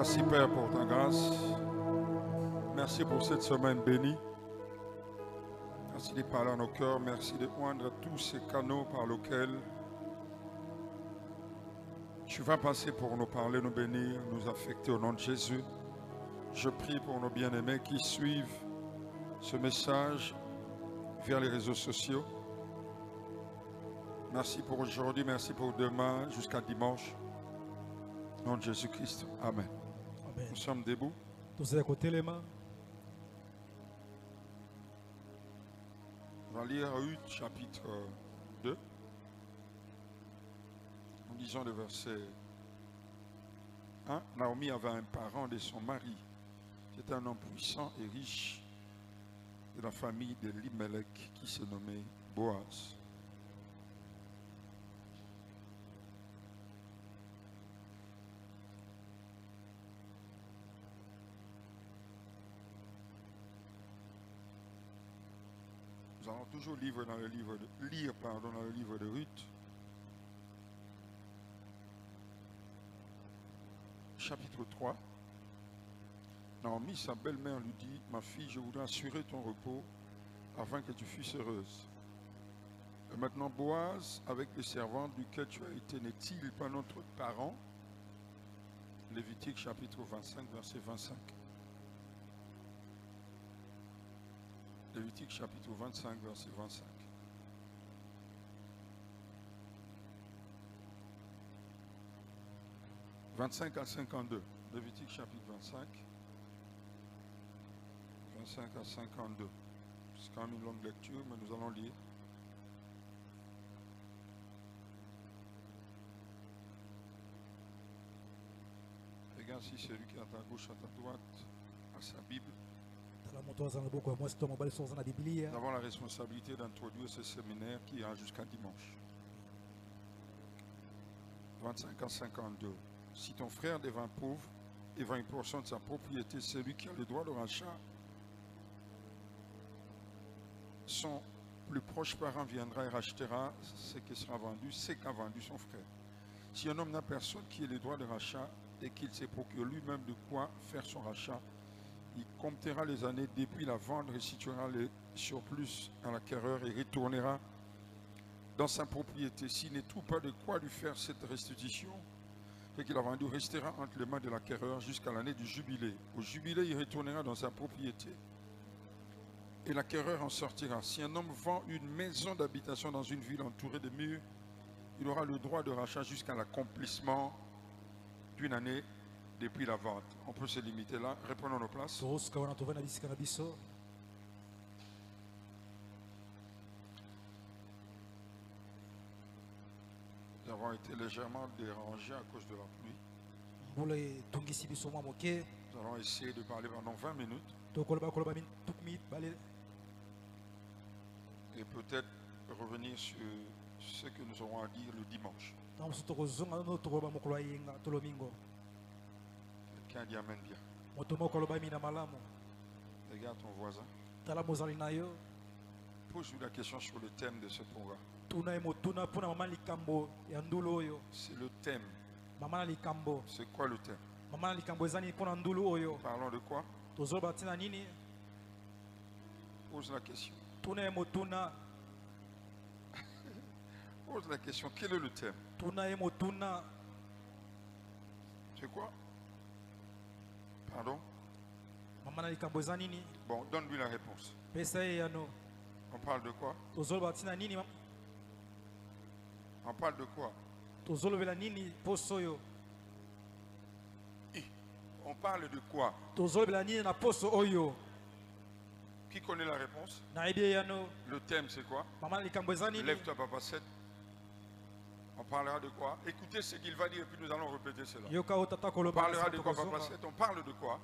Merci Père pour ta grâce. Merci pour cette semaine bénie. Merci de parler à nos cœurs. Merci de oindre tous ces canaux par lesquels tu vas passer pour nous parler, nous bénir, nous affecter au nom de Jésus. Je prie pour nos bien-aimés qui suivent ce message via les réseaux sociaux. Merci pour aujourd'hui, merci pour demain, jusqu'à dimanche. Au nom de Jésus-Christ. Amen. Amen. Nous sommes debout. Nous sommes à côté les mains. On va lire Ruth chapitre 2. En lisant le verset 1. Naomi avait un parent de son mari. C'était un homme puissant et riche de la famille de Limelech qui se nommait Boaz. Nous allons toujours lire dans le livre de Ruth. Chapitre 3. Naomi, sa belle-mère, lui dit: ma fille, je voudrais assurer ton repos afin que tu fusses heureuse. Et maintenant, Boaz, avec les servantes duquel tu as été, n'est-il pas notre parent? Lévitique chapitre 25, verset 25. Lévitique chapitre 25, verset 25. « 25 à 52. Lévitique chapitre 25. 25 à 52. C'est quand même une longue lecture, mais nous allons lire. Regarde si celui qui est à ta gauche, à ta droite, a sa Bible. Nous avons la responsabilité d'introduire ce séminaire qui ira jusqu'à dimanche. 25 à 52. Si ton frère devint pauvre et vend une portion de sa propriété, celui qui a le droit de rachat, son plus proche parent viendra et rachètera ce qui sera vendu, ce qu'a vendu son frère. Si un homme n'a personne qui ait le droit de rachat et qu'il se procure lui-même de quoi faire son rachat, il comptera les années depuis la vente, restituera le surplus à l'acquéreur et retournera dans sa propriété. S'il ne trouve pas de quoi lui faire cette restitution, ce qu'il a vendu restera entre les mains de l'acquéreur jusqu'à l'année du jubilé. Au jubilé, il retournera dans sa propriété et l'acquéreur en sortira. Si un homme vend une maison d'habitation dans une ville entourée de murs, il aura le droit de rachat jusqu'à l'accomplissement d'une année depuis la vente. On peut se limiter là. Reprenons nos places. Nous avons été légèrement dérangés à cause de la pluie. Nous allons essayer de parler pendant 20 minutes. Et peut-être revenir sur ce que nous aurons à dire le dimanche. Quelqu'un dit amen bien. Regarde ton voisin. Pose-lui la question sur le thème de ce programme. C'est le thème. C'est quoi le thème? Parlons de quoi? Pose la question. Pose la question. Quel est le thème? C'est quoi? Pardon? Bon, donne-lui la réponse. On parle de quoi? On parle de quoi? On parle de quoi? Qui connaît la réponse? Le thème c'est quoi? Lève-toi papa 7. On parlera de quoi? Écoutez ce qu'il va dire et puis nous allons répéter cela. On parlera de quoi papa 7? On parle de quoi?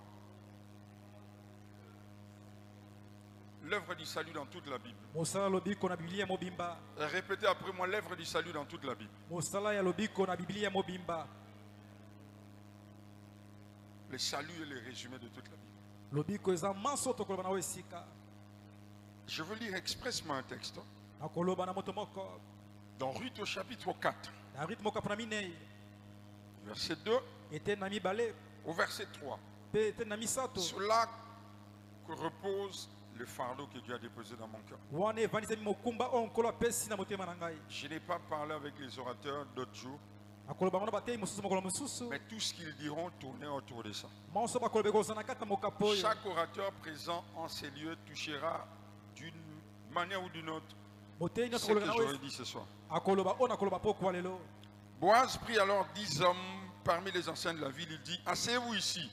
L'œuvre du salut dans toute la Bible. Répétez après moi: l'œuvre du salut dans toute la Bible. Le salut est le résumé de toute la Bible. Je veux lire expressement un texte. Dans Ruth au chapitre 4. Verset 2. Au verset 3. Pe te na misato. Sur là que repose le fardeau que Dieu a déposé dans mon cœur. Wana evanisa mokumba onkolo apesi na motema na ngai. Je n'ai pas parlé avec les orateurs d'autres jours, Akoloba ngona batei mosusu mokolo mosusu. mais tout ce qu'ils diront tournait autour de ça. Monso bakolobe kozana kata mokapoyo. Chaque orateur présent en ces lieux touchera d'une manière ou d'une autre Motei ce nyonso que koloba na j'aurais we. dit ce soir. Akoloba ona koloba poko lelo. Boaz prit alors 10 hommes parmi les anciens de la ville. Il dit, asseyez-vous ici.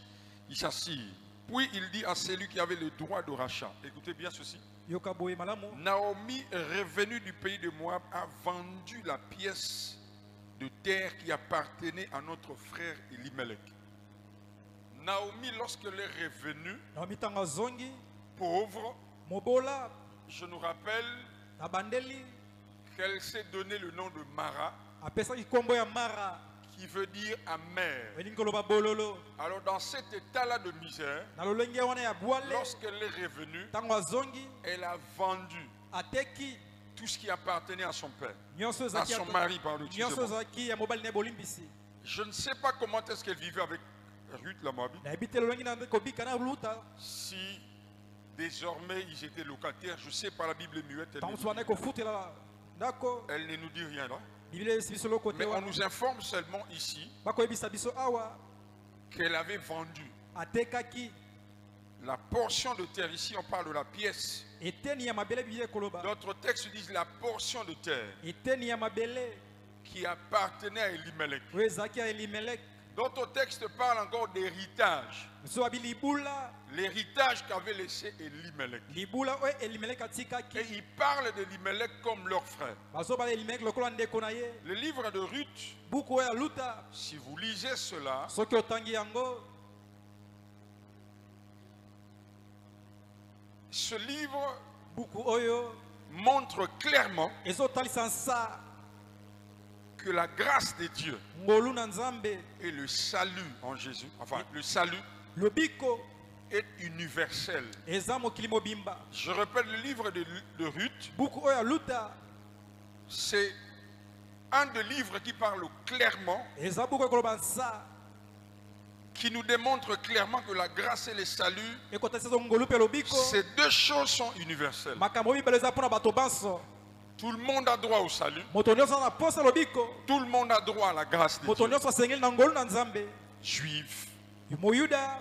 Il s'assit. Puis il dit à celui qui avait le droit de rachat, écoutez bien ceci. Yoka boye malamu. Naomi, revenue du pays de Moab, a vendu la pièce de terre qui appartenait à notre frère Elimelech. Naomi, lorsqu'elle est revenue, Na mitanga zongi. pauvre, Mobola. je nous rappelle Na bandeli. qu'elle s'est donné le nom de Mara, Apesa kikombo ya Mara. qui veut dire amère. Welingi koloba bololo. Alors dans cet état-là de misère, Na lolenge wana ya bwale. lorsqu'elle est revenue, Tango zongi. elle a vendu Ateki. tout ce qui appartenait à son père, Nyonso à zaki. son mari, pardon. Nyonso excusez-moi. zaki ya mobali ne bolimbisi. Je ne sais pas comment est-ce qu'elle vivait avec Ruth la Moabite. Na ebite lolenge na kobika na luta. Si désormais ils étaient locataires, je sais par la Bible muette, Tango swana ko futela. Dako. elle ne nous dit rien là. Biblia biso lo kote Mais on wana. nous informe seulement ici Bako ebisa biso awa. qu'elle avait vendu Atekaki. la portion de terre. Ici on parle de la pièce. Eteni ya mabele biye koloba. D'autres textes disent la portion de terre Eteni ya mabele. qui appartenait à Elimelech. We zaki ya Elimelek. D'autres textes parlent encore d'héritage. So abi libula. L'héritage qu'avait laissé Elimelech. Libula o Elimelek atikaki. Et ils parlent d'Elimelech comme leur frère. Baso ba Elimelek lokola ndeko na ye. Le livre de Ruth, Buku ya luta. si vous lisez cela, Soki otangi yango. ce livre Buku oyo. montre clairement Ezotalisa nsa. que la grâce de Dieu Ngolu na nzambe. et le salut en Jésus, enfin le salut Lobiko. est universel. Eza mokili mobimba. Je répète, le livre de Ruth, Buku oyo ya luta. c'est un des livres qui parle clairement, Eza buku ekoloba nsa. qui nous démontre clairement que la grâce et le salut, Ekotalisa zo ngolu pe lobiko. ces deux choses sont universelles. Makambo mibale eza mpona bato banso. Tout le monde a droit au salut. Moto nyonso na posa lobiko. Tout le monde a droit à la grâce de Moto Dieu. nyonso asengeli na ngolu na nzambe. Juifs, Moyuda.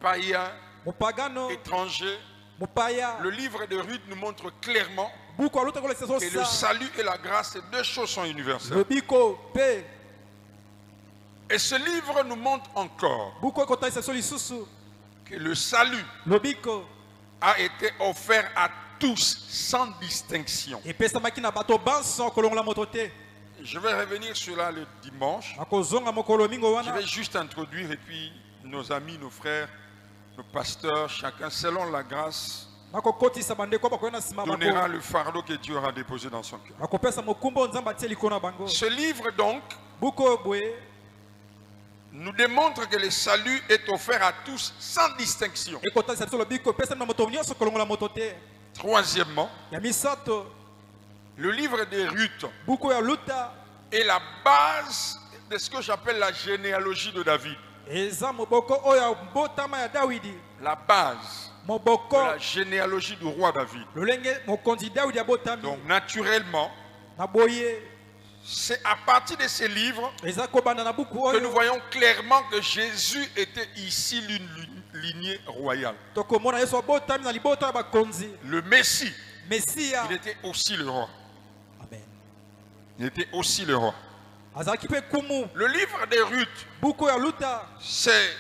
païens, Mopagano. étrangers. Mopaya. Le livre de Ruth nous montre clairement Buku aluta kolekisa zo que le sa. salut et la grâce, ces deux choses sont universelles. Lobiko pe. Et ce livre nous montre encore Buku ekotalisa so lisusu. que le salut Lobiko. a été offert à tous sans distinction. Epesamaki na bato banso kolongola moto te. Je vais revenir sur là le dimanche. Akozonga mokolo mingo Je wana. vais juste introduire et puis nos amis, nos frères, nos pasteurs, chacun selon la grâce, Nakokotisa bandeko bakoyena sima donnera bako. le fardeau que Dieu aura déposé dans son cœur. Akopesa mokumbo nzamba tie likona bango. Ce livre donc Buku boye. nous démontre que le salut est offert à tous sans distinction. Ekotalisa biso lobiko pesa na moto nyonso kolongola moto te. Troisièmement, Ya misato. le livre de Ruth Buku ya luta. est la base de ce que j'appelle la généalogie de David. Eza moboko oyo mbotama ya Dawidi. La base Moboko. de la généalogie du roi David. Lolenge mokonzi Dawidi abotami. Donc naturellement, Na boye. c'est à partir de ces livres Eza kobanda na buku que nous oyo. voyons clairement que Jésus était ici d'une lignée royale. Tokomona Yesu abotami na liboto ya bakonzi. Le Messie, Mesia. il était aussi le roi. Amen. Il était aussi le roi. Azaki pe kumu. Le livre de Ruth, Buku ya luta. c'est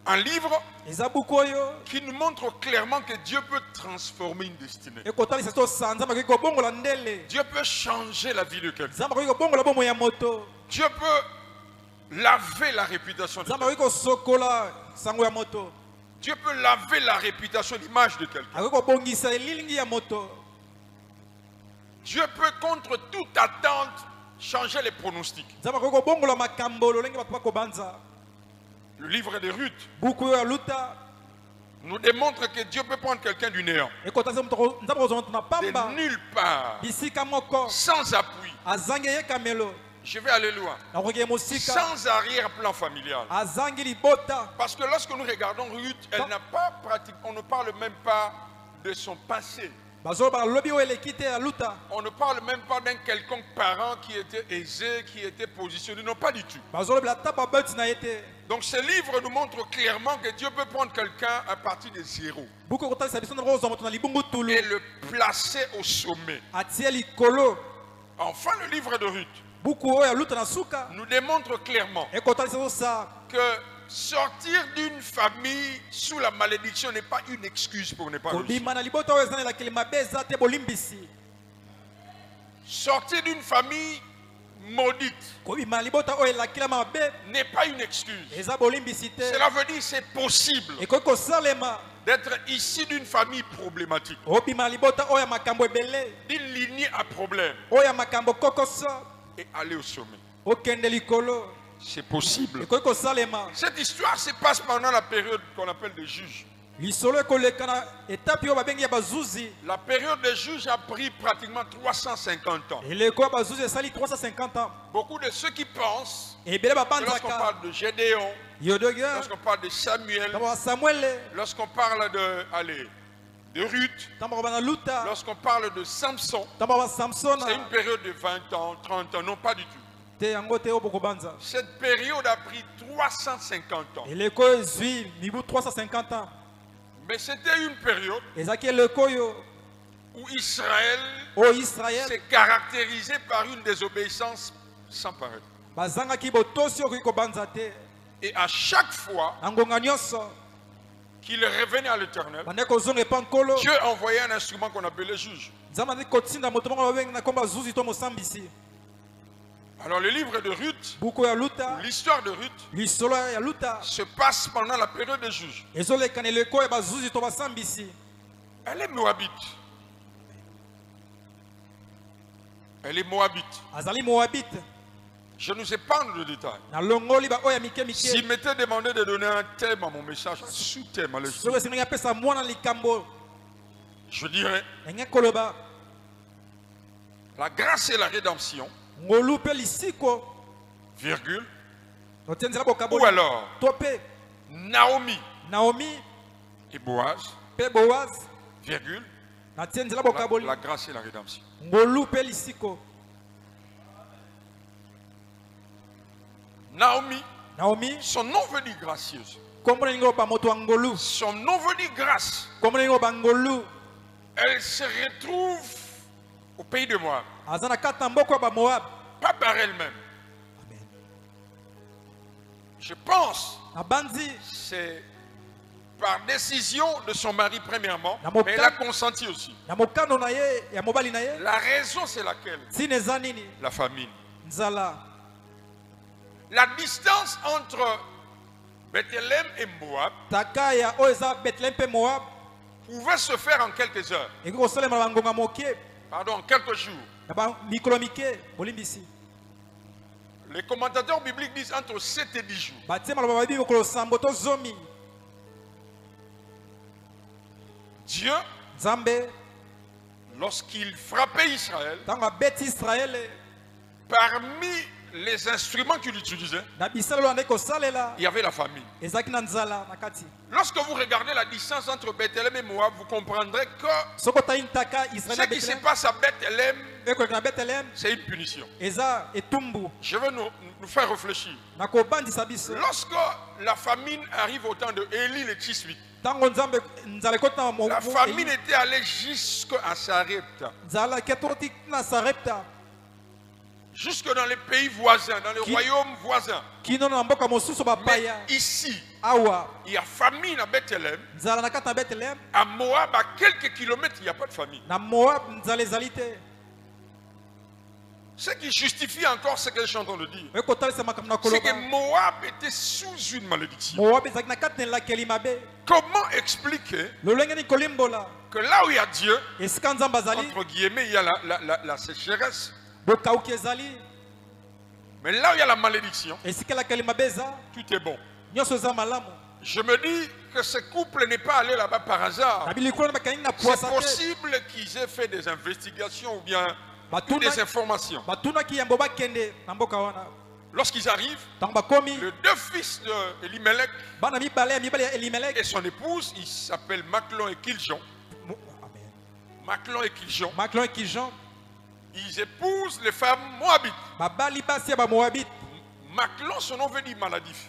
un livre Eza buku oyo. qui nous montre clairement que Dieu peut transformer une destinée. Ekotalisa to sanza makoki kobongola ndele. Dieu peut changer la vie de quelqu'un. Nzambe akoki kobongola bomo ya moto. Dieu peut laver la réputation de Nzambe quelqu'un. akoki kosokola sango ya moto. Dieu peut laver la réputation, l'image de quelqu'un. Akoki kobongisa elilingi ya moto. Dieu peut contre toute attente changer les pronostics. Nzambe akoki kobongola makambo lolenge bato bakobanza. Le livre de Ruth Buku ya luta. nous démontre que Dieu peut prendre quelqu'un du néant, Ekotalisa moto nzambe kozonga na pamba. de nulle part, Bisika moko. sans appui, Azange ye kamelo. Je vais aller loin. nakoki mosika Sans arrière-plan familial. azangi libota. Parce que lorsque nous regardons Ruth, elle n'a pas pratiqué, on ne parle même pas de son passé. bazoloba lobi oyo eleki te ya luta. On ne parle même pas d'un quelconque parent qui était aisé, qui était positionné. Non, pas du tout. bazolobela ata babeti na ye te. Donc ce livre nous montre clairement que Dieu peut prendre quelqu'un à partir de zéro buku kotalisa biso ndenge ozwa moto na libungu tulu et le placer au sommet. atie likolo. Enfin, le livre de Ruth buku oyo ya luta na suka nous démontre clairement ekotalisa biso sa que sortir d'une famille sous la malédiction n'est pas une excuse pour ne pas réussir. kobima na libota oyo ezanelakeli mabe eza te bolimbisi. Sortir d'une famille maudite kobima na libota oyo elakela mabe n'est pas une excuse. eza bolimbisi te. Cela veut dire que c'est possible ekoki kosalema d'être issu d'une famille problématique, obima na libota oyo ya makambo ebele d'une lignée à problème oyo ya makambo kokoso et aller au sommet. okende likolo. C'est possible. ekoki kosalema. Cette histoire se passe pendant la période qu'on appelle des juges. lisolo ekoleka na etape oyo babengi ya bazuzi. La période des juges a pris pratiquement 350 ans. eleko ya bazuzi esali 350 ans. Beaucoup de ceux qui pensent ebele que lorsqu'on babanzaka parle de Gédéon, yodoga lorsqu'on parle de Samuel, ntango ba samuele lorsqu'on parle de Ruth, ntango ba na luta lorsqu'on parle de Samson, ntango ba samsona c'est une période de 20 ans, 30 ans, non pas du tout. te yango te oyo bokobanza. Cette période a pris 350 ans. eleko ezwi mibu 350 ans. Mais c'était une période ezalaki eleko oyo où Israël oyo israel s'est caractérisé par une désobéissance sans pareil. bazangaki botosi okoki kobanza te. Et à chaque fois na ngonga nyonso qu'il revenait à l'Éternel, bande kozonga epa nkolo Dieu envoyait un instrument qu'on appelait juge. nzambe azali kotinda moto moko babengi na kombo azuzi to mosambisi. Alors le livre de Ruth, buku ya luta l'histoire de Ruth, lisolo ya luta se passe pendant la période des juges. ezoleka na eleko ya bazuzi to basambisi. Elle est moabite. Elle est moabite. azali moabite. Je ne sais pas le détail. nalongoli baoyo ya mike S'il mike m'était demandé de donner un thème à mon message, un sous-thème à soki l'histoire, esengi apesa mwana likambo je dirais enge koloba la grâce et la rédemption, ngolu mpe lisiko virgule, totie nzela ou bokaboli alors to mpe Naomi naomi et Boaz, mpe boaz virgule, natie nzela la bokaboli grâce et la rédemption. ngolu mpe lisiko. Naomi, naomi son nom veut dire gracieuse. kombo na ningi oba moto ya ngolu. Son nom veut dire grâce. kombo na ningi oba ngolu. Elle se retrouve au pays de Moab, aza na kati na mboka ya bamoab. pas par elle-même. Je pense na banzi c'est par décision de son mari premièrement, Na moka- mais elle a consenti aussi. na mokano na ye ya mobali na ye La raison c'est laquelle? ntina eza nini? La famine. nzala. La distance entre Bethléem et Moab taka ya oyo eza betlehem mpe moab pouvait se faire en quelques heures, ekoki kosalema na bangonga moke pardon, en quelques jours. na bamikolo mike bolimbisi. Les commentateurs bibliques disent entre 7 et 10 jours. batie maloba babi mokolo sambo to zomi. Dieu, nzambe lorsqu'il frappait Israël, ntango abeti israele parmi les instruments qu'il utilisait, na bisalelo andeki kosalela il y avait la famine. ezalaki na nzala na kati. Lorsque vous regardez la distance entre Bethléem et Moab, vous comprendrez que soki otali ntaka israele ce na qui se betlehem passe à Bethléem, ekoleka na betlehem c'est une punition. eza etumbu Je veux nous faire réfléchir. na kobandisa biso. Lorsque la famine arrive au temps de Élie le Tishbite, ntango nzambe nzala ekoti na la famine était allée jusqu'à Sarepta, nzala eketoti na sarepta jusque dans les pays voisins, dans les royaumes voisins. kino na mboka mosusu Mais bapaya. ici, awa il y a famine à Bethléem. nzala na kati na betlehem. À Moab, à quelques kilomètres, il n'y a pas de famine. na moab nzala ezali te. Ce qui justifie encore ce que je suis en train de dire, ekotalisa makambo na c'est que koloba Moab était sous une malédiction. moab ezalaki na kati na elakeli mabe. Comment expliquer lolenge nini kolimbola que là où il y a Dieu, esika nzambe azali entre guillemets, il y a la sécheresse, bokauki ezali mais là où il y a la malédiction, esika elakeli mabe eza tout est bon. nyonso eza malamu. Je me dis que ce couple n'est pas allé là-bas par hasard. na bilikolo na bakangi na C'est pwasa te. possible qu'ils aient fait des investigations ou bien des informations. Lorsqu'ils arrivent, les deux fils d'Elimelech et son épouse, ils s'appellent Machlon et Kiljon. Machlon et Kiljon. Ils épousent les femmes moabites. Machlon, son nom veut dire maladif.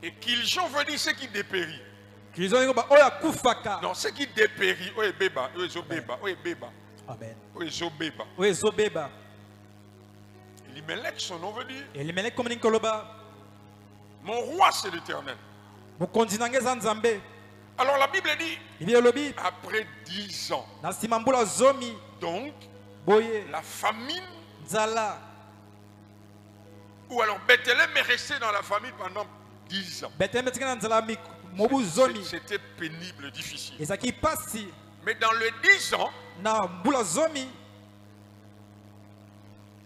Et Kiljon veut dire ce qui dépérit. Non, ce qui dépérit. Amen. Elimelech, son nom veut dire mon roi, c'est l'Éternel. Alors la Bible dit après 10 ans. Donc la famine ou alors Bethléem est resté dans la famine pendant 10 ans. C'était pénible, difficile. Mais dans les 10 ans,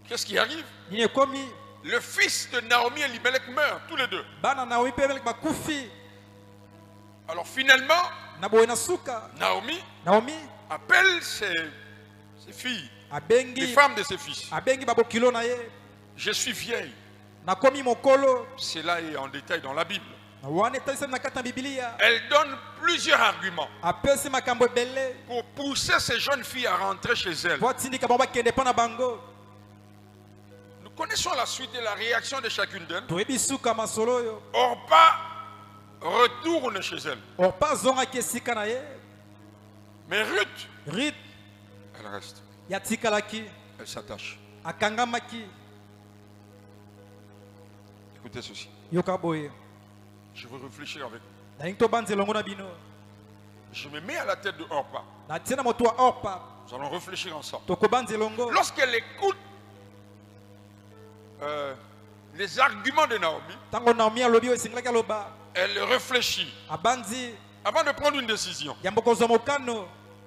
qu'est-ce qui arrive? Le fils de Naomi et Elimelech meurent, tous les deux. Alors finalement, Naomi appelle ses filles, les femmes de ses fils. Je suis vieille. Cela est en détail dans la Bible. Elle donne plusieurs arguments pour pousser ces jeunes filles à rentrer chez elles. Nous connaissons la suite et la réaction de chacune d'elles. Orpa retourne chez elle. Mais Ruth, elle reste. Elle s'attache. Écoutez ceci. Je veux réfléchir avec vous. Je me mets à la tête de Orpa. Nous allons réfléchir ensemble. Lorsqu'elle écoute les arguments de Naomi, elle réfléchit avant de prendre une décision.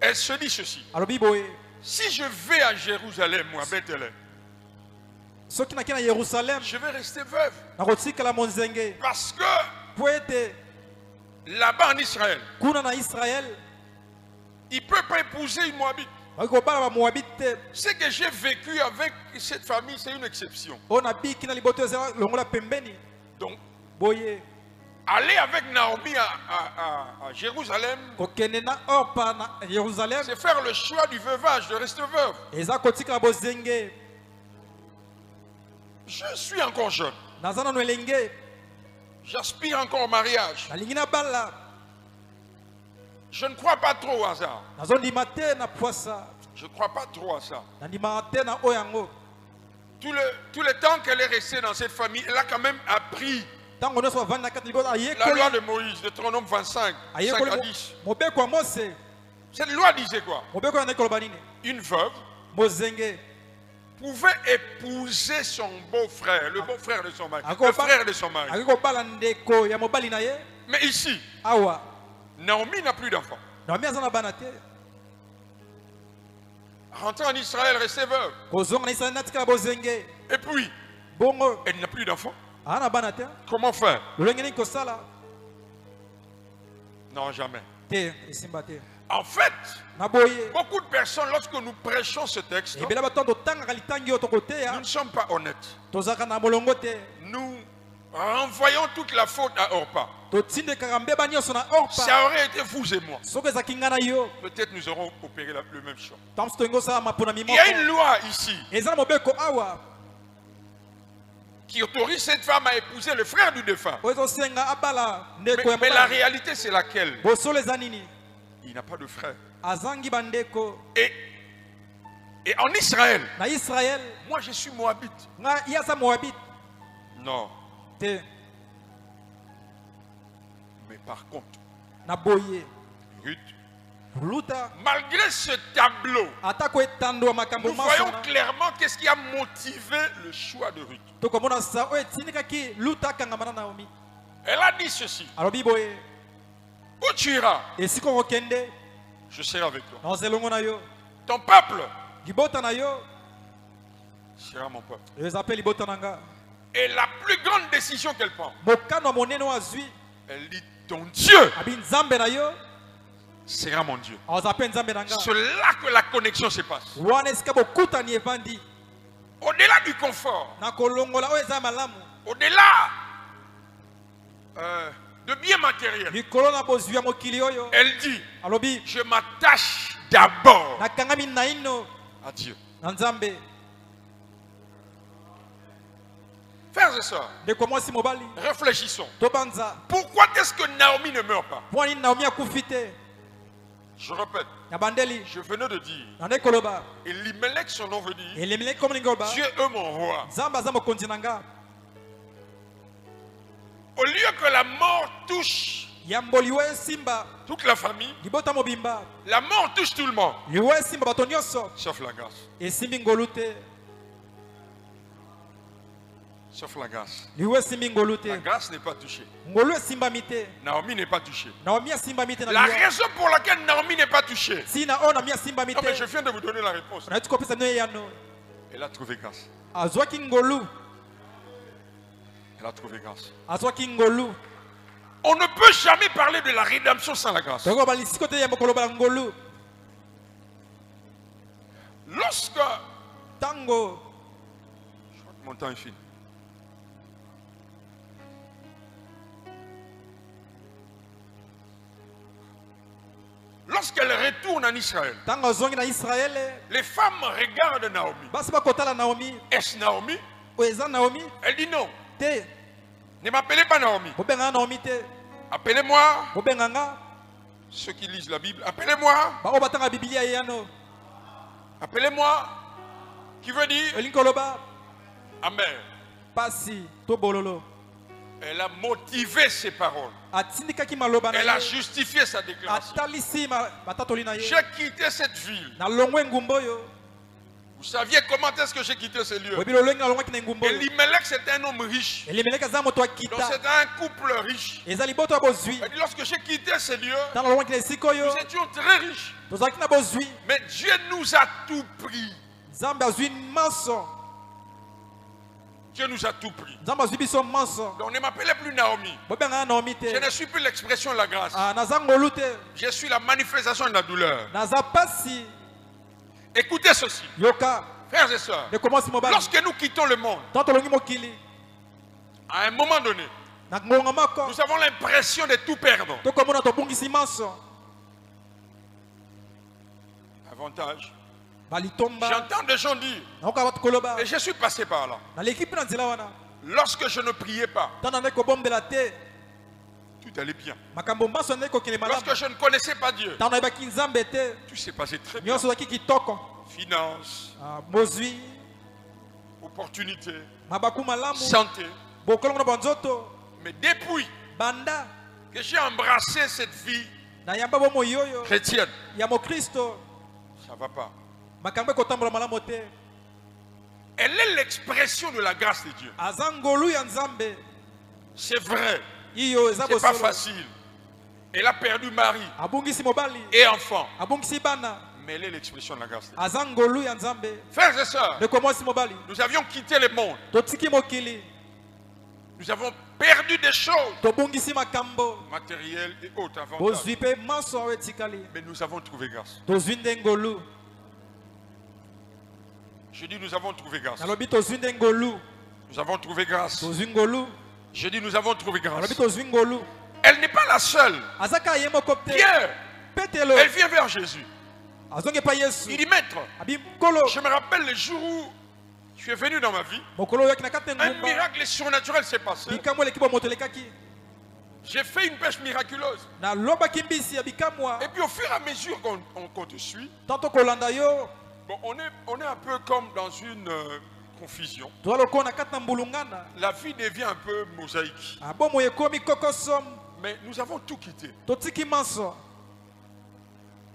Elle se dit ceci: si je vais à Jérusalem ou à Bethléem, je vais rester veuve. Parce que là-bas en Israël, il ne peut pas épouser une Moabite. Ce que j'ai vécu avec cette famille, c'est une exception. Donc, aller avec Naomi à Jérusalem, c'est faire le choix du veuvage, de rester veuve. Je suis encore jeune. J'aspire encore au mariage. Je ne crois pas trop au hasard. Je ne crois pas trop à ça. Tout le temps qu'elle est restée dans cette famille, elle a quand même appris la loi de Moïse, Deutéronome 25, 5 à 10. Cette loi disait quoi? Une veuve pouvait épouser son beau-frère, le beau-frère de son mari, le frère de son mari. Mais ici, Naomi n'a plus d'enfants. Rentrer en Israël, rester veuve. Et puis, elle n'a plus d'enfants. Comment faire? Non, jamais. En fait, beaucoup de personnes, lorsque nous prêchons ce texte, nous ne sommes pas honnêtes. Nous renvoyons toute la faute à Orpa. Ça aurait été vous et moi. Peut-être nous aurons opéré le même choix. Il y a une loi ici qui autorise cette femme à épouser le frère du défunt. Mais la réalité, c'est laquelle? Il n'a pas de frère. Et en Israël, moi je suis Moabite. Non. Mais par contre, Ruth, malgré ce tableau, nous voyons clairement qu'est-ce qui a motivé le choix de Ruth. Elle a dit ceci: où tu iras, je serai avec toi. Ton peuple sera mon peuple. Et la plus grande décision qu'elle prend, elle dit: ton Dieu sera mon Dieu. azape nzambe na nga. C'est là que la connexion se passe. Wana esika bokutani evandi. Au-delà du confort, Na kolongola oyo eza malamu. au-delà de biens matériels, Likolo na bozwi ya mokili oyo. elle dit, Alobi je m'attache d'abord nakangami naino à Dieu. na nzambe. Frères et sœurs, Ndeko mwasi mobali. réfléchissons. Tobanza. Pourquoi est-ce que Naomi ne meurt pas? Pwani Naomi akufi te. Je répète, Na bandeli. je venais de dire, Na ndekoloba. Elimelech, son nom veut dire, Elemele comme ningoloba. Dieu est mon roi. Nzambe aza mokonzi na nga. Au lieu que la mort touche Yamboliwe simba. toute la famille, Libota mobimba. la mort touche tout le monde, Liwe simba bato nyonso. sauf la grâce. Esimbi ngolu te. Sauf la grâce. Liwe simbi ngolu La te. grâce n'est pas touchée. Ngolu esimba mite. Naomi n'est pas touchée. Naomi asimba mite na La liwa. raison pour laquelle Naomi n'est pas touchée, Sina ona mi asimba mite. non mais je viens de vous donner la réponse. Na tukopesa no yano. Elle a trouvé grâce. Azwaki ngolu. Elle a trouvé grâce. Azwaki ngolu. On ne peut jamais parler de la rédemption sans la grâce. Toko balisiko te ya mokolo bala ngolu. Lorsque, Tango. je crois que mon temps est fini. Lorsqu'elle retourne en Israël, Tango zongi na Israël. les femmes regardent Naomi. Basi bakotala Naomi. Est-ce Naomi? Oeza Naomi. Elle dit non. Te. Ne m'appelez pas Naomi. Bobenga Naomi te. Appelez-moi, Bobenga nga. ceux qui lisent la Bible, appelez-moi. Ba o batanga Biblia yano. Appelez-moi. Qui veut dire Elinkoloba. Amen. Pasi to bololo. Elle a motivé ses paroles. Atindikaki maloba na Elle a ye. justifié sa déclaration. Atalisi batatoli na ye. J'ai quitté cette ville. Na longwe ngumbo yo. Vous saviez comment est-ce que j'ai quitté ce lieu? Obi lolongi na longwe na ngumbo yo. Elimelech, c'était un homme riche. Elimeleka za moto Donc akita. c'était un couple riche. Ezali boto abozwi. Elle dit, lorsque j'ai quitté ce lieu, Tana longwe na siko yo. nous étions très riches. Tozaki na bozwi. Mais Dieu nous a tout pris. Nzambe azwi manso. Dieu nous a tout pris. Nzambe azwi biso manso. Donc ne m'appelez plus Naomi. Bobenga Naomi te. Je ne suis plus l'expression de la grâce. Ah naza ngolu te. Je suis la manifestation de la douleur. Naza pasi. Écoutez ceci, Yoka. frères et sœurs. De commence mobali. Lorsque nous quittons le monde, Tanto longi mokili. à un moment donné, Na ngonga mako. nous avons l'impression de tout perdre. To komona to bungisi manso. Avantage. Balitomba. J'entends des gens dire, Naoka bat koloba. et je suis passé par là. Na l'équipe na nzela wana. Lorsque je ne priais pas, Tana ndeko bombela te. tout allait bien. Makambo maso ndeko kile malamu. Lorsque je ne connaissais pas Dieu, Tana ebaki nzambe te. tout s'est passé très bien. Nyonso zaki kitoko. Finances, Mozwi. opportunités, Mabaku malamu. santé. Bokolongo na banzoto. Mais depuis Banda. que j'ai embrassé cette vie Na yamba bomo yoyo. chrétienne, Ya mo Kristo. ça ne va pas. Makambo kotambola malamu te. Elle est l'expression de la grâce de Dieu. Azangolu ya nzambe. C'est vrai, Iyo eza c'est pas bosolo. facile. Elle a perdu mari Abungisi mobali. et enfant. Abungisi bana. Mais elle est l'expression de la grâce de Dieu. Azangolu ya nzambe. Frères et sœurs, De komosi mobali. nous avions quitté le monde. Totiki mokili. Nous avons perdu des choses Tobungisi makambo. matérielles et autres avantages. Bozwi pe manso awe tikali. Mais nous avons trouvé grâce. Tozwi ndengolu. Je dis nous avons trouvé grâce. Nalobi tozwi ndengolu. Nous avons trouvé grâce. Tozwi ngolu. Je dis nous avons trouvé Nalobi grâce. tozwi ngolu. Elle n'est pas la seule. Azaka ye moko te. Pierre, Petelo. elle vient vers Jésus. Azonge pa Yesu. Il dit maître, Abi kolo. je me rappelle le jour où tu es venu dans ma vie. Mokolo yoki na kate Un ngumba. miracle surnaturel s'est passé. Bikamwa lekibo motelekaki. J'ai fait une pêche miraculeuse. Na loba kimbisi ya bikamwa. Et puis au fur et à mesure qu'on te suit, Tanto kolanda yo. bon, on est un peu comme dans une confusion. Toalo kona kate na mbulungana. La vie devient un peu mosaïque. Abomo yekomi kokosom. Mais nous avons tout quitté. Totiki manso.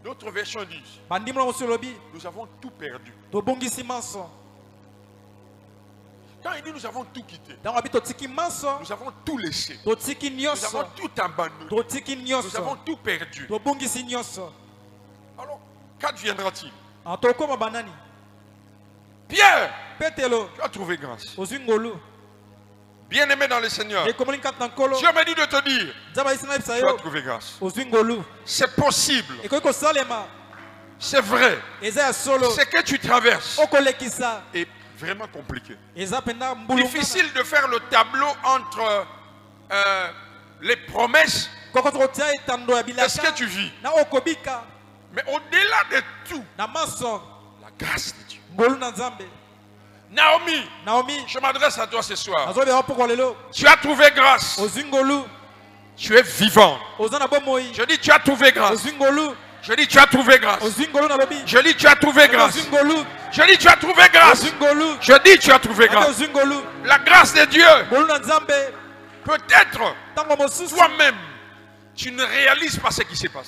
D'autres versions disent, Bandimla mosolobi. nous avons tout perdu. Tobungisi manso. Quand il dit nous avons tout quitté, Tango abi totiki manso. nous avons tout laissé. Totiki Nous nyonso. avons tout abandonné. Totiki Nous avons nyonso. tout perdu. Tobungisi nyonso. Alors, qu'adviendra-t-il? Antokoma banani. Pierre, Petelo. tu as trouvé grâce. Ozwi ngolu. Bien-aimé dans le Seigneur, Dieu m'a dit de te dire, tu as trouvé grâce. C'est possible. C'est vrai. Ce que tu traverses est vraiment compliqué. Difficile de faire le tableau entre les promesses et ce que tu vis. Mais au-delà de tout, la grâce de Dieu. Naomi, je m'adresse à toi ce soir. Tu as trouvé grâce. Tu es vivant. Je dis tu as trouvé grâce. Je dis tu as trouvé grâce. Je dis tu as trouvé grâce. Je dis tu as trouvé grâce. Je dis tu as trouvé grâce. La grâce de Dieu. Peut-être toi-même tu ne réalises pas ce qui se passe.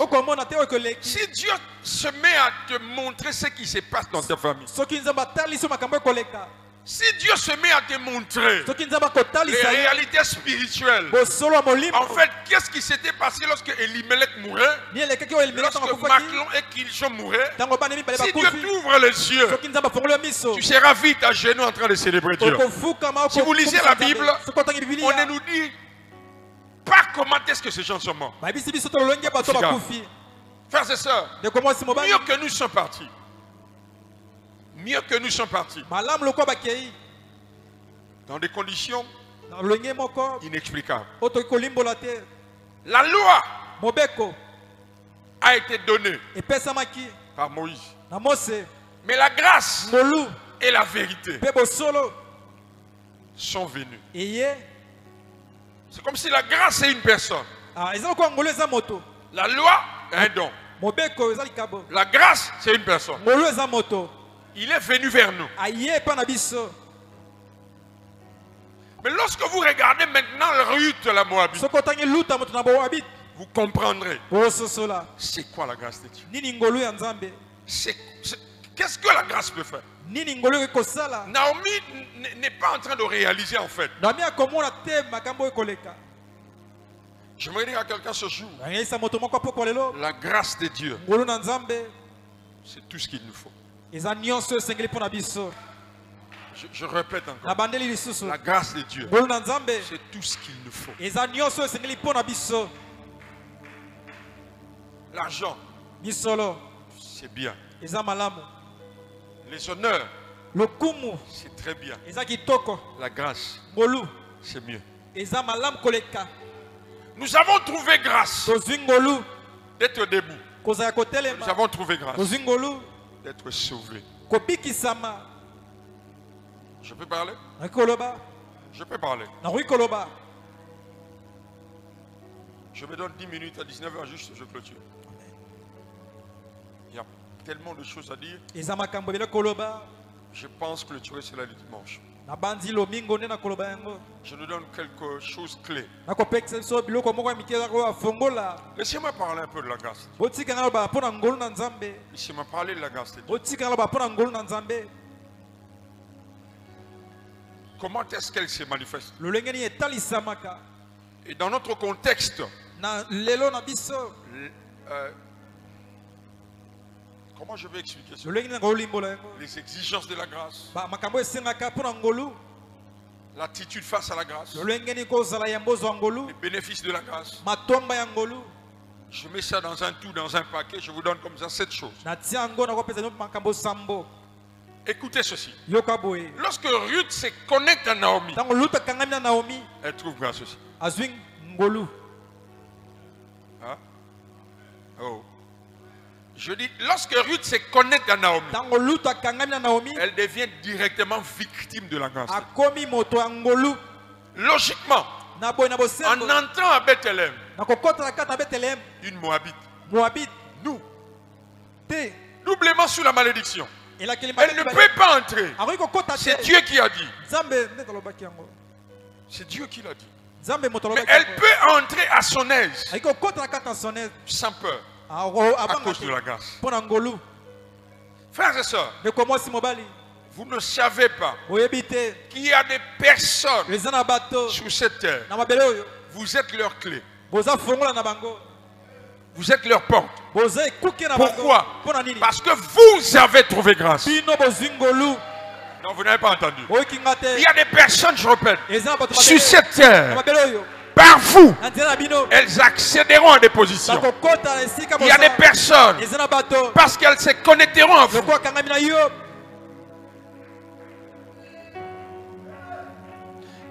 Si Dieu se met à te montrer ce qui se passe dans ta famille, si Dieu se met à te montrer les réalités spirituelles, en fait, qu'est-ce qui s'était passé lorsque Elimelech mourait, lorsque Maclon et Kilshon mouraient? Si Dieu t'ouvre les yeux, tu seras vite à genoux en train de célébrer Dieu. Si vous lisez la Bible, on ne nous dit pas comment est-ce que ces gens sont morts. Frères et sœurs, mieux que nous sommes partis. Mieux que nous sommes partis. Dans des conditions inexplicables. La loi a été donnée par Moïse. Mais la grâce et la vérité sont venues. C'est comme si la grâce est une personne. La loi est un don. La grâce, c'est une personne. Il est venu vers nous. Mais lorsque vous regardez maintenant Ruth la Moabite, vous comprendrez c'est quoi la grâce de Dieu. Qu'est-ce que la grâce peut faire? Naomi n'est pas en train de réaliser en fait. J'aimerais dire à quelqu'un ce jour, la grâce de Dieu, c'est tout ce qu'il nous faut. Je répète encore, la grâce de Dieu, c'est tout ce qu'il nous faut. L'argent, c'est bien. Les honneurs, c'est très bien. La grâce, c'est mieux. Nous avons trouvé grâce d'être debout. Nous avons trouvé grâce d'être sauvés. Je peux parler? Je peux parler. Je me donne 10 minutes à 19h juste, je clôture. Il y a tellement de choses à dire. Je pense clôturer cela le dimanche. Je nous donne quelque chose de clé. Laissez-moi parler un peu de la grâce. Laissez-moi parler de la grâce de Dieu. Comment est-ce qu'elle se manifeste? Et dans notre contexte, comment je vais expliquer ça? Les exigences de la grâce, l'attitude face à la grâce, les bénéfices de la grâce. Je mets ça dans un tout, dans un paquet, je vous donne comme ça 7 choses. Écoutez ceci. Lorsque Ruth se connecte à Naomi, elle trouve grâce aussi. Hein? Oh. Je dis, lorsque Ruth se connecte à Naomi, elle devient directement victime de la grâce. Logiquement, en entrant à Bethléem, une Moabite, nous, doublement sous la malédiction. Elle ne peut pas entrer. C'est Dieu qui a dit. C'est Dieu qui l'a dit. Mais elle peut entrer à son aise, sans peur, à cause de la grâce. Frères et sœurs, vous ne savez pas qu'il y a des personnes sur cette terre. Vous êtes leur clé. Vous êtes leur porte. Pourquoi? Parce que vous avez trouvé grâce. Non, vous n'avez pas entendu. oyokinga te Il y a des personnes, je répète, eza na bato sur cette terre, mabele oyo par vous, na nzela na bino elles accéderont à des positions. bakokota na esika Il y a des personnes, eza na bato parce qu'elles se connecteront à vous. lokola kangami na yo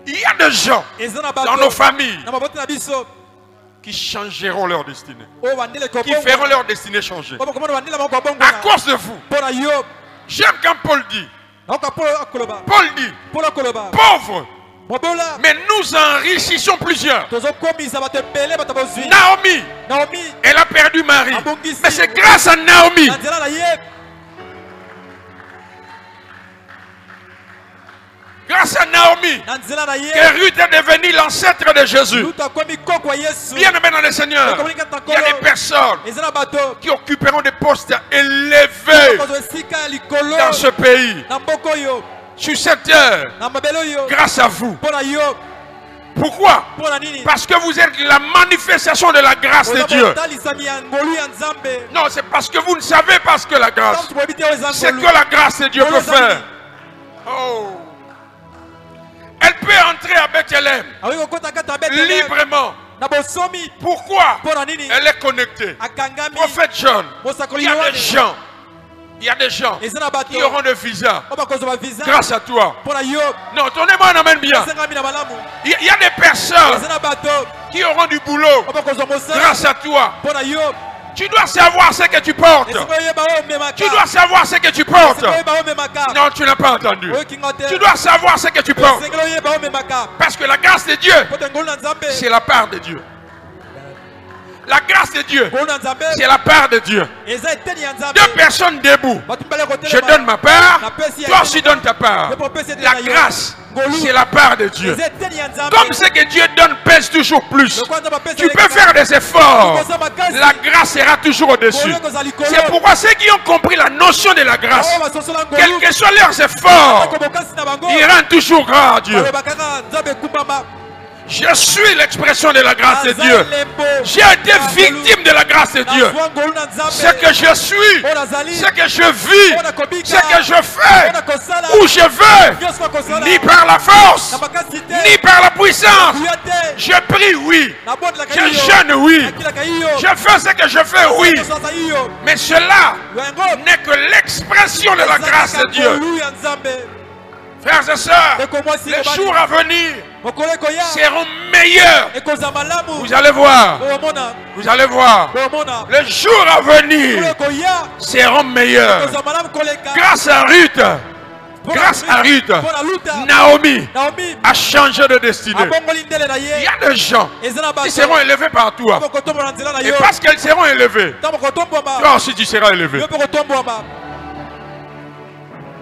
Il y a des gens eza na dans nos bato familles na mabota na biso qui changeront leur destinée, oyo bandele qui feront leur destinée changer. bakomona bandele bango babongo À cause de vous. mpo na yo J'aime quand Paul dit, nakoka mpo akoloba Paul dit, mpo na koloba pauvres, mobola mais nous enrichissons plusieurs. tozokomisa bato ebele bato bozwi Naomi, naomi elle a perdu Marie. abongisi Mais c'est grâce à Naomi. na nzela na ye Grâce à Naomi, na nzela na ye que Ruth est devenue l'ancêtre de Jésus. lutu akomi koko ya yesu Bien aimé dans le Seigneur, il y a des personnes eza na bato qui occuperont des postes élevés bakozwa esika ya likolo dans ce pays, na mboka oyo sur cette terre, na mabele oyo grâce à vous. mpo na yo Pourquoi? mpo na nini Parce que vous êtes la manifestation de la grâce de Dieu. otalisami ya ngolu ya nzambe Non, c'est parce que vous ne savez pas ce que la grâce. ntango toyebi te oyo eza C'est ngolu que la grâce de Dieu peut faire. Oh. Elle peut entrer à Bethléem akoki kokota kati ya Bethlehem librement. na bosomi Pourquoi? mpo na nini Elle est connectée. akangami Prophète John, il mosakoli y a des yohane gens, il y a des gens eza na bato qui auront des visas oyo bakozwa bavisa grâce à toi. mpo na yo Non, donnez-moi un amen bien. esengami na malamu Il y a des personnes eza na bato qui auront du boulot oyo bakozwa mosala grâce à toi. mpo na yo Tu dois savoir ce que tu portes. esika oyeba oyo omemaka Tu dois savoir ce que tu portes. esika oyeba oyo omemaka Non, tu n'as pas entendu. oyokinga te Tu dois savoir ce que tu portes. esengeli oyeba oyo omemaka Parce que la grâce de Dieu, po te ngolu na nzambe c'est la part de Dieu. La grâce de Dieu, ngolu na nzambe c'est la part de Dieu. eza eteni ya nzambe Deux personnes debout. bato mibale Je donne ma part, toi aussi donne ta part. Ye popesi eteni La na yo. grâce, Ngolu. c'est la part de Dieu. eza eteni ya nzambe Comme ce que Dieu donne pèse toujours plus. lokola nzambe apesi Tu peux elekaka, faire des efforts. okosa makasi La grâce sera toujours au-dessus. ngolu ekozala likolo C'est pourquoi ceux qui ont compris la notion de la grâce, oyo basosola quels ngolu que soient leurs efforts, atako bokasi na bango ils rendent toujours grâce à Dieu. baloba kaka nzambe ekumbama Je suis l'expression de la grâce de aza Dieu. elembo J'ai été victime de la grâce de Dieu. nazwa ngolu na nzambe Ce que je suis, oyo nazali ce que je vis, oyo nakobika ce que je fais, oyo nakosala où je vais, nyonso nakosala ni par la force, na makasi te ni par la puissance. kuya te Je prie, oui. nabondelaka Je yo jeûne, oui. nakilaka yo Je fais ce que je fais, oui. kosasa yo Mais cela yango n'est que l'expression de la grâce de Dieu. ngolu ya nzambe Frères et sœurs, ndeko mwasi les mobali, jours à venir mokolo ekoya seront meilleurs. ekozala malamu Vous allez voir. boomona Vous allez voir. boomona Les jours à venir mokolo ekoya seront meilleurs. ekozala malamu koleka Grâce à Ruth, grâce à Ruth, mpo na luta Naomi naomi a changé de destinée. abongoli ndele na Il y ye a des gens eza na qui bato seront élevés par toi. ntango kotombwama na nzela na Et yo parce qu'elles seront élevées, ntango kotombwama toi aussi tu seras élevé. yo mpe kotombwama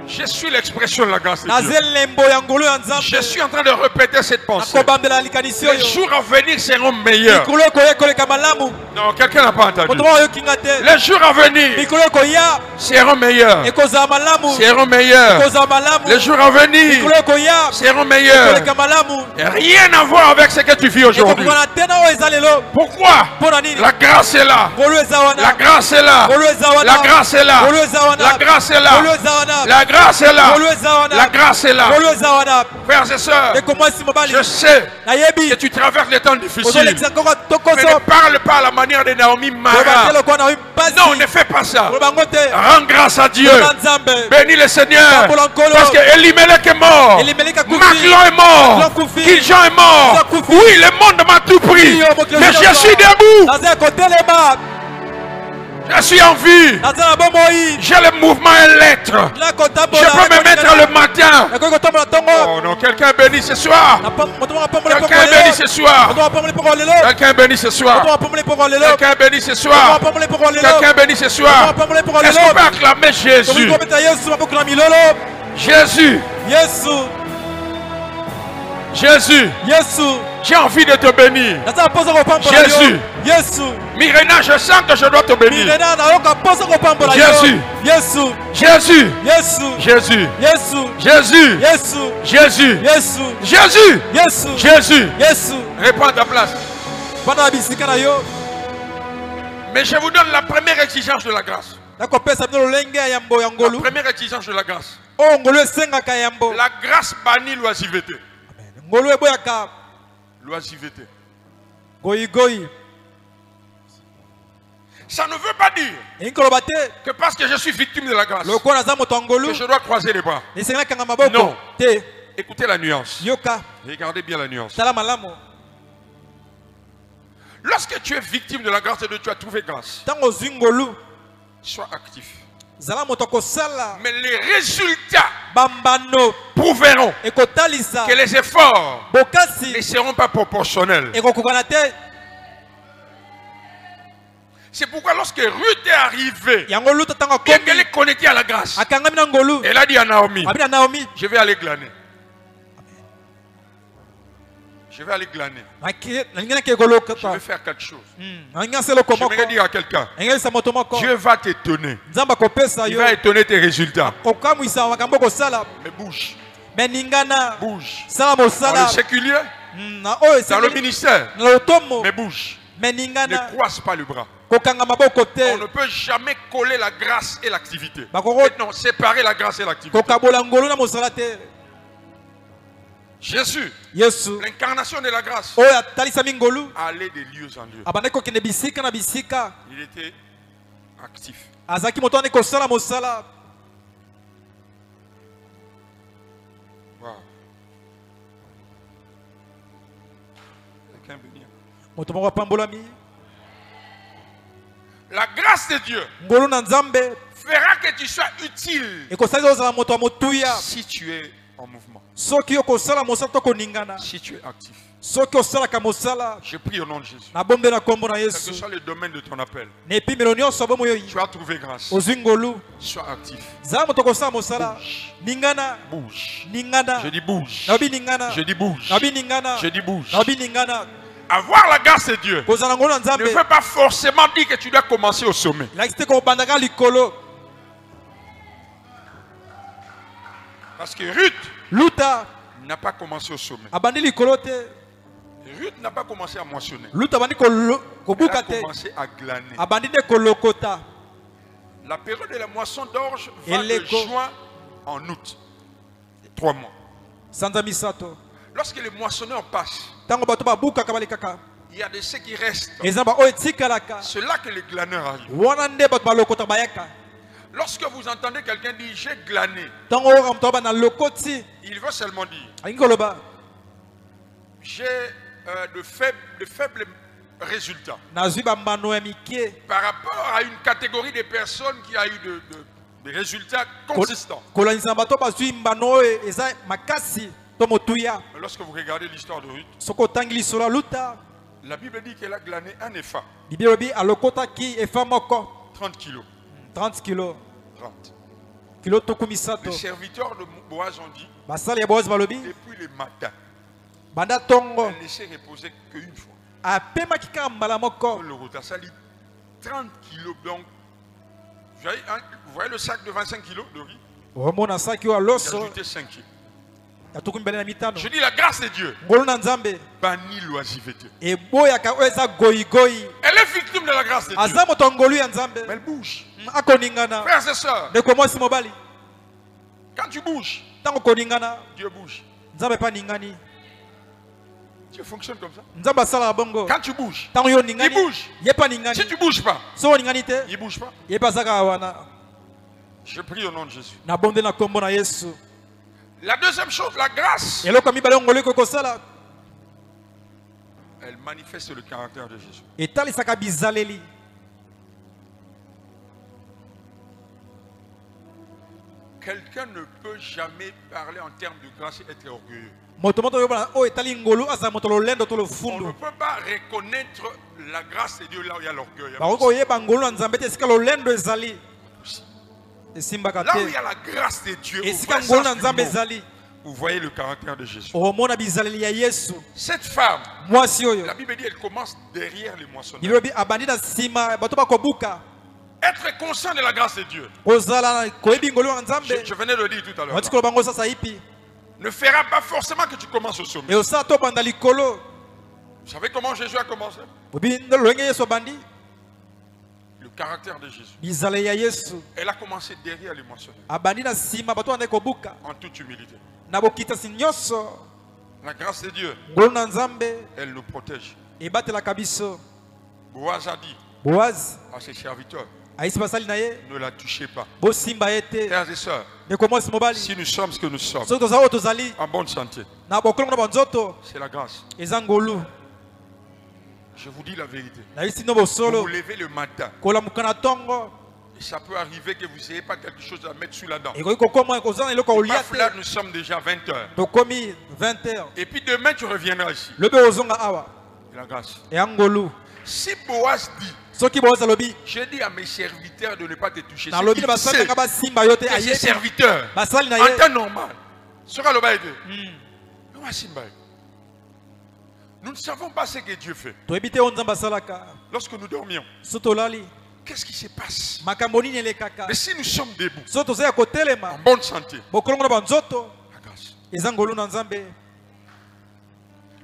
Je suis l'expression de la grâce de naza Dieu. elembo ya ngolu ya Je nzambe suis en train de répéter cette pensée. nakobambela likanisi Les oyo jours à venir seront meilleurs. mikolo ekoya ekoleka malamu Non, quelqu'un n'a pas entendu. moto moko oyokinga te Les jours à venir mikolo ekoya seront meilleurs. ekozala malamu Seront meilleurs. ekozala malamu Les jours à venir mikolo ekoya seront meilleurs. ekoleka malamu Rien à voir avec ce que tu vis aujourd'hui. ekokokana te na oyo eza lelo Pourquoi? mpo na nini La grâce est là. ngolu eza La wana grâce est là. ngolu eza wana La grâce est là. ngolu eza wana La grâce est là. ngolu eza wana La grâce est là. ngolu eza wana La grâce est là. ngolu eza wana Frères et sœurs, ndeko mwasi mobali je sais nayebi que tu traverses des temps difficiles. ozolekisa nkoko Mais tokoso ne parle pas à la manière de Naomi oloba te Mara. lokola naomi mpasi Non, ne fais pas ça. oloba ngo te Rends grâce à Dieu. oloba nzambe Bénis le Seigneur. Parce que Elimelech est mort. Elimelech akufi. Maclon est mort. Maclon akufi. Kiljan est mort. Maclon akufi. Oui, le monde m'a tout pris. Yo, mokili Mais ozwi na je suis toi. debout. naza kotelema Je suis en vie. naza na bomoi J'ai le mouvement et l'être. na Je kotambola peux me mettre le matin. nakoki kotambola ntongo Oh non, quelqu'un est béni ce soir. moto moko apambola Quelqu'un poko est béni lelo ce soir. moto apambola poko lelo Quelqu'un est béni ce moto soir. apambola poko lelo Quelqu'un est béni ce moto soir. apambola poko lelo Quelqu'un est béni ce moto soir. apambola poko Est-ce lelo qu'on peut acclamer Jésus? tokoki kobeta yesu maboko na milolo Jésus. yesu Jésus. yesu J'ai envie de te bénir. naza na mposa kopambola yo Jésus. yesu Mirena, je sens que je dois te bénir. mirena nayoka mposa kopambola yo Jésus. yesu Jésus. yesu Jésus. yesu Jésus. yesu Jésus. yesu Jésus. yesu Jésus. yesu Réponds à ta place. bana na bisika na yo Mais je vous donne la première exigence de la grâce. nakopesa bino lolenge ya yambo ya La ngolu première exigence de la grâce. Oh, ngolo esengaka yambo. La grâce bannit l'oisiveté. Ngolo eboyaka L'oisiveté. goyi goyi. Ça ne veut pas dire Inkolobate que parce que je suis victime de la grâce, loko naza moto ngolo. que je dois croiser les bras. Nisenga kanga maboko. Non. Te Écoutez la nuance. yoka Regardez bien la nuance. tala malamo. Lorsque tu es victime de la grâce de Dieu, tu as trouvé grâce. Tango zingolu Sois actif. zala moto kosala Mais les résultats bambano prouveront ekotalisa que les efforts ne bokasi seront pas proportionnels. ekokokana te. C'est pourquoi lorsque Ruth est arrivée, Yango luta tango qu'elle komi est connectée à la grâce, akangami na ngolu. elle a dit à Naomi, Abina Naomi je vais aller glaner. Je vais aller glaner. nangina ke goloka Je vais ta. faire quelque chose. Nangina selo Je komoko. vais dire à quelqu'un, Engeli sa moto moko. Dieu va t'étonner. Nzamba kopesa Il yo. va étonner tes résultats. Kokamwisa makambo kosala. Mais bouge, Beningana bouge. sala Dans le mosala. séculier, Na oyo dans le ministère, na lotomo. mais bouge. Meningana Ne croise pas le bras. kokanga maboko On te. ne peut jamais coller la grâce et l'activité. Bakoko Non, séparer la grâce et l'activité. kokabola ngolo na mosala te. Jésus, Yesu l'incarnation de la grâce, oyo atalisa ngolu allait de lieux en lieu. abandaki kokende bisika na bisika. Il était actif. Azaki moto ane kosala mosala. Wow. Quelqu'un béni. Moto moko apambolami. La grâce de Dieu Ngolu na Nzambe fera que tu sois utile ekosali ozala moto ya motuya. si tu es en mouvement, Soki okosala mosala to koningana. si tu es actif. Soki osalaka mosala Je prie au nom de Jésus. na bombe na kombo na Quel que Yesu. soit le domaine de ton appel, Na epimelo nyonso bomo yo tu as trouvé grâce. ozwi ngolu. Sois actif. Zala moto kosala mosala. Bouge. Ningana Bouge. ningana. Je dis bouge. Nabi ningana. Je dis bouge. Nabi ningana. Je dis bouge. Nabi ningana. Avoir la grâce de Dieu Kozala ngolu na ne Nzambe. veut pas forcément dire que tu dois commencer au sommet. Lakiste ko bandaka likolo. Parce que Ruth Luta n'a pas commencé au sommet. abandi likolo te. Ruth n'a pas commencé à moissonner. Luta abandi Elle kobuka a te. commencé à glaner. Abandi de kolokota. La période de la moisson d'orge va de Eleko. juin en août. 3 mois. Sanza misato. Lorsque les moissonneurs passent, Tango bato babuka kabalikaka. il y a de ceux qui restent. Ezamba oyo etikalaka. C'est là que les glaneurs arrivent. Wana nde bato balokota bayaka. Lorsque vous entendez quelqu'un dire j'ai glané, Tango oyo moto bana lokoti. il veut seulement dire Alingi koloba. j'ai de faibles résultats Nazwi bambano ya mike. par rapport à une catégorie de personnes qui a eu des résultats consistants. Kolanisa bato bazwi mbano oyo eza makasi to motuya. Mais lorsque vous regardez l'histoire de Ruth, Soko tangi lisolo luta. la Bible dit qu'elle a glané un épha, Bibelo bi alokotaki efa moko 30 kilos. 30 kilo. 30. Kilo tuku misato. Les serviteurs de Boaz ont dit, Basali ya bozi balobi. depuis le matin, Banda tongo. elle ne s'est reposée qu'une fois. Apemaki kaka mbala moko. Le retard, ça lit 30 kilos. Donc, vous voyez le sac de 25 kilos de riz, Omona saki wa il a loso. ajouté 5 kilos. Ya tuku mbele na mitano. Je dis la grâce de Dieu Ngolu na Nzambe. bannit l'oisiveté. Eboyaka oyo eza goyi goyi. Elle est victime de la grâce de Dieu. Aza moto ngolu ya Nzambe. Mais elle bouge. Akoningana. Frères et sœurs, Ndeko mwasi mobali. quand tu bouges, Tango koningana. Dieu bouge. Nzambe pa ningani. Dieu fonctionne comme ça. Nzambe asala bongo. Quand tu bouges, Tango yo il ningani. bouge. Ye pa ningani. Si tu ne bouges pas, So ningani te. il ne bouge pas. Ye pa zaka wana. Je prie au nom de Jésus. Na bonde na kombo na Yesu. La deuxième chose, la grâce, Eloko mibale ngolu ko kosala. elle manifeste le caractère de Jésus. Etalisaka bizaleli. Quelqu'un ne peut jamais parler en termes de grâce et être orgueilleux. Moto moto yobana o etali ngolu asa moto lolendo to lo On ne fundu. peut pas reconnaître la grâce de Dieu là où il y a l'orgueil. Ba ko yeba ngolu na Nzambe te sika lolendo ezali. Esimbaka Là où il y te. a la grâce de Dieu, au Esika vrai ngolu sens na du Nzambe mot, ezali. vous voyez le caractère de Jésus. Omona bizaleli ya Yesu. Cette femme, Mwasi oyo. la Bible dit, elle commence derrière les moissonneurs. Bilobi abandi na sima bato bakobuka. Être conscient de la grâce de Dieu. Ozala koyebi ngolu na Nzambe. Je venais de le dire tout à l'heure. Wati ko bango sasa ipi. Ne fera pas forcément que tu commences au sommet. Et osa to banda likolo. Vous savez comment Jésus a commencé? Obi ndolenge Yesu bandi. Le caractère de Jésus. bizala ya Yesu Elle a commencé derrière les moissonneurs. abandi na sima bato ande kobuka En toute humilité. na bokitasi nyonso La grâce de Dieu, ngolu na Nzambe elle nous protège. ebatelaka biso. Boaz a dit Boaz à ses serviteurs, aisi basali na ye ne la touchez pas. bosimba ye te. Frères et sœurs, Ndeko mwasi mobali si nous sommes ce que nous sommes, soki toza oyo tozali en bonne santé, na bokolongo na banzoto c'est la grâce. eza ngolu. Je vous dis la vérité. nayebisi no Vous bosolo vous levez le matin, kolamuka na ntongo et ça peut arriver que vous n'ayez pas quelque chose à mettre sous la dent. ekoki kokoma kozala na eloko ya kolia Paf, là, te. nous sommes déjà 20 heures. tokomi 20h Et puis demain, tu reviendras ici. lobi ozonga awa C'est la grâce. eya ngolu. Si Boaz dit, soki Boaz alobi j'ai dit à mes serviteurs de ne pas te toucher, c'est nalobi na qu'il basali sait nanga basimba yo te que ses ayebi serviteurs, basali na en ye temps normal, sera le bail de. Nous ne savons pas ce que Dieu fait. toyebi te oyo Nzambe asalaka Lorsque nous dormions, so tolali qu'est-ce qui se passe? makambo nini elekaka. Mais si nous sommes debout, so toza ya kotelema en bonne santé, bokolongo na banzoto la grâce. eza ngolu na Nzambe.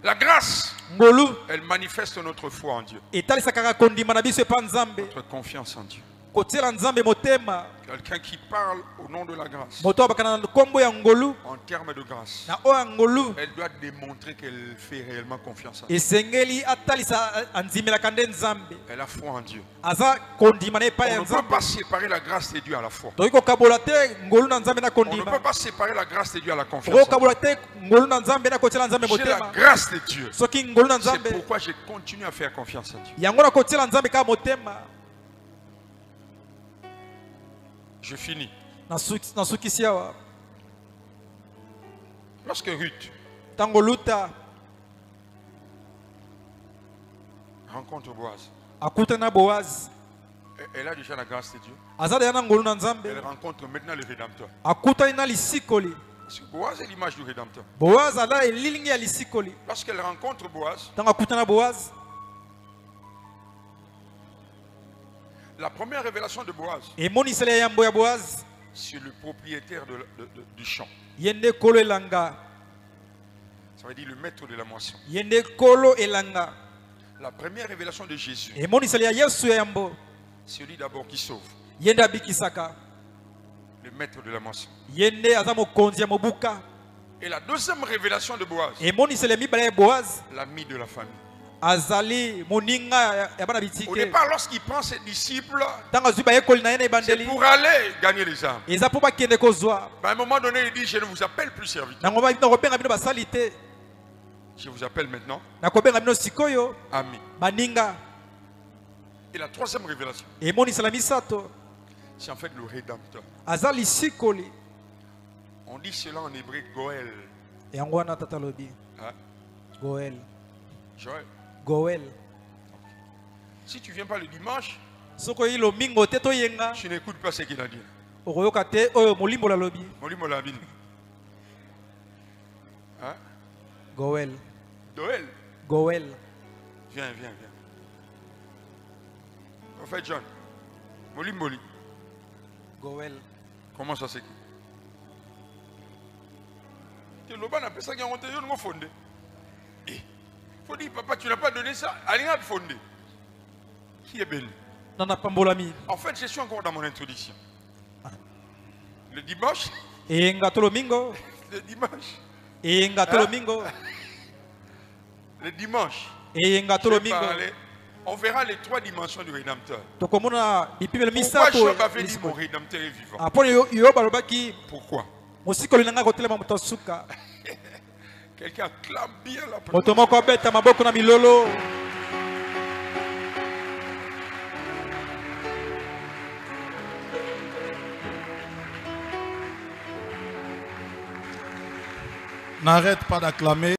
La grâce, ngolu elle manifeste notre foi en Dieu, etalisaka kondima na biso epa Nzambe, notre confiance en Dieu. kotiela Nzambe motema. Quelqu'un qui parle au nom de la grâce, moto abakana na nkombo ya ngolu en termes de grâce, na oyo ya ngolu elle doit démontrer qu'elle fait réellement confiance en Dieu. esengeli atalisa andimelaka nde Nzambe Elle a foi en Dieu. aza kondima na epai On ya ne peut Nzambe. pas séparer la grâce de Dieu à la foi. tokoki kokabola te ngolu na Nzambe na On ne kondima. peut pas séparer la grâce de Dieu à la tokoki confiance. kokabola te ngolu na Nzambe na kotiela Nzambe J'ai la motema. grâce de Dieu. soki ngolu na C'est Nzambe pourquoi je continue à faire confiance en Dieu. yango na kotiela Nzambe kaka motema. Je finis. nasukisi awa Lorsque Ruth ntango luta rencontre Boaz, akutana na Boaz elle a déjà la grâce de Dieu. aza deya na ngolu na Nzambe Elle rencontre maintenant le Rédempteur. akutani na lisikoli. Parce que Boaz est l'image du Rédempteur. Boaz ala elilingi ya lisikoli. Lorsqu'elle rencontre Boaz, ntango akutana na Boaz la première révélation de Boaz, emoniseli ya yambo ya Boaz c'est le propriétaire du champ. ye nde kolo elanga, Ça veut dire le maître de la moisson. ye nde kolo elanga. La première révélation de Jésus, emoniseli ya Yesu ya yambo c'est lui d'abord qui sauve, ye nde abikisaka, le maître de la moisson. ye nde aza mokonzi ya mobuka. Et la deuxième révélation de Boaz, emoniseli ya mibale ya Boaz l'ami de la famille. azali moninga ya bana Au bitike. départ, lorsqu'il prend ses disciples, ntango azwi bayekoli na ye na c'est ebandeli pour aller gagner les âmes. eza mpo bakende kozwa. Mais à un moment donné, il dit, je ne vous appelle plus serviteur. nango nakobenga bino basali te, Je vous appelle maintenant nakobenga bino sikoyo ami. baninga. Et la troisième révélation, emonisela misato c'est en fait le Rédempteur. aza lisikoli. On dit cela en hébreu, Goël. yango wana tata lobi Hein? Goel. Joël. Goel. Si tu ne viens pas le dimanche, soko oyi lomingo te toyenga tu n'écoutes pas ce qu'il a dit. okoyoka te oyo molimbola lobi. Molimo la ville. Hein? Goel. Doël. Goel. Viens. Prophète John. Molimboli. Goel. Comment ça s'écrit? Tu n'as pas appelé ça qui a monté, il fondé. Il faut dire, papa, tu n'as pas donné ça, rien de fondé. Qui est béni? nana pambolami. En fait, je suis encore dans mon introduction. Le dimanche, eyenga to lomingo. le dimanche, eyenga to lomingo. le dimanche, eyenga to je vais lomingo. parler. On verra les trois dimensions du Rédempteur. tokomona bipimelo Pourquoi misato Job avait dit mon Rédempteur est vivant? apona yo balobaki Pourquoi? mosikoli nanga kotelema moto asuka. Quelqu'un acclame bien la parole. moto moko abeta maboko na milolo. N'arrête pas d'acclamer.